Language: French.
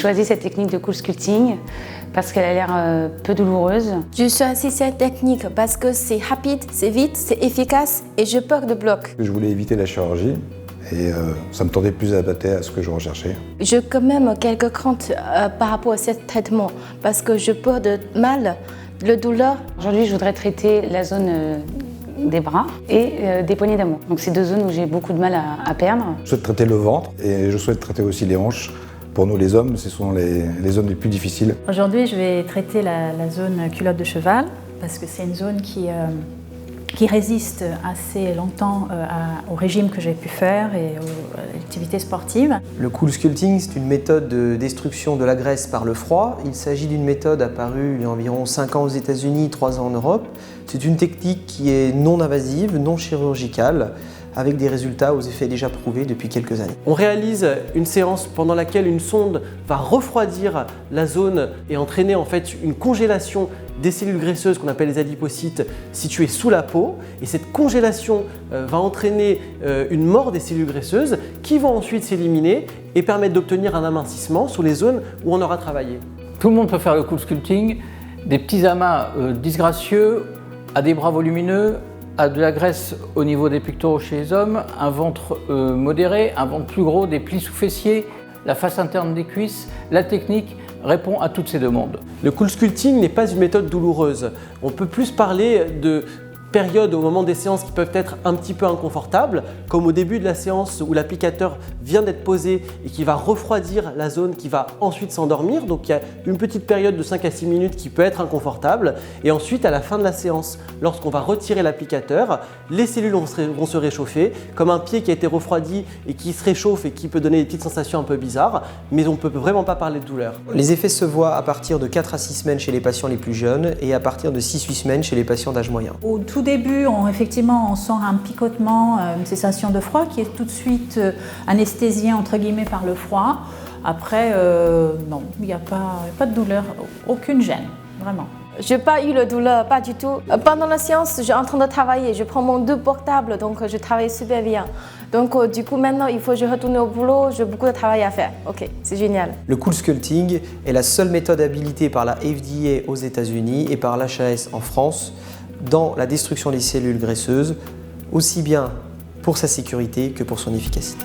choisi cette technique de cool sculpting parce qu'elle a l'air peu douloureuse. Je choisis cette technique parce que c'est rapide, c'est vite, c'est efficace et j'ai peur de bloc. Je voulais éviter la chirurgie et ça me tendait plus adapté à ce que je recherchais. J'ai quand même quelques craintes par rapport à ce traitement parce que j'ai peur de mal, de douleur. Aujourd'hui, je voudrais traiter la zone des bras et des poignées d'amour. Donc c'est deux zones où j'ai beaucoup de mal à perdre. Je souhaite traiter le ventre et je souhaite traiter aussi les hanches. Pour nous les hommes, ce sont les zones les plus difficiles. Aujourd'hui, je vais traiter la zone culotte de cheval parce que c'est une zone qui résiste assez longtemps au régime que j'ai pu faire et aux activités sportives. Le cool sculpting, c'est une méthode de destruction de la graisse par le froid. Il s'agit d'une méthode apparue il y a environ 5 ans aux États-Unis, 3 ans en Europe. C'est une technique qui est non invasive, non chirurgicale, avec des résultats aux effets déjà prouvés depuis quelques années. On réalise une séance pendant laquelle une sonde va refroidir la zone et entraîner en fait une congélation des cellules graisseuses qu'on appelle les adipocytes situées sous la peau. Et cette congélation va entraîner une mort des cellules graisseuses qui vont ensuite s'éliminer et permettre d'obtenir un amincissement sur les zones où on aura travaillé. Tout le monde peut faire le cool sculpting, des petits amas disgracieux à des bras volumineux, à de la graisse au niveau des pectoraux chez les hommes, un ventre modéré, un ventre plus gros, des plis sous-fessiers, la face interne des cuisses. La technique répond à toutes ces demandes. Le cool sculpting n'est pas une méthode douloureuse. On peut plus parler de périodes au moment des séances qui peuvent être un petit peu inconfortables, comme au début de la séance où l'applicateur vient d'être posé et qui va refroidir la zone qui va ensuite s'endormir. Donc il y a une petite période de 5 à 6 minutes qui peut être inconfortable. Et ensuite, à la fin de la séance, lorsqu'on va retirer l'applicateur, les cellules vont se réchauffer, comme un pied qui a été refroidi et qui se réchauffe et qui peut donner des petites sensations un peu bizarres, mais on ne peut vraiment pas parler de douleur. Les effets se voient à partir de 4 à 6 semaines chez les patients les plus jeunes et à partir de 6-8 semaines chez les patients d'âge moyen. Au tout début, effectivement, on sent un picotement, une sensation de froid qui est tout de suite anesthésiée entre guillemets par le froid. Après, non, il n'y a pas de douleur, aucune gêne, vraiment. Je n'ai pas eu de douleur, pas du tout. Pendant la séance, je suis en train de travailler, je prends mon dos portable, donc je travaille super bien. Donc du coup maintenant, il faut que je retourne au boulot, j'ai beaucoup de travail à faire. Ok, c'est génial. Le cool sculpting est la seule méthode habilitée par la FDA aux États-Unis et par l'HAS en France dans la destruction des cellules graisseuses, aussi bien pour sa sécurité que pour son efficacité.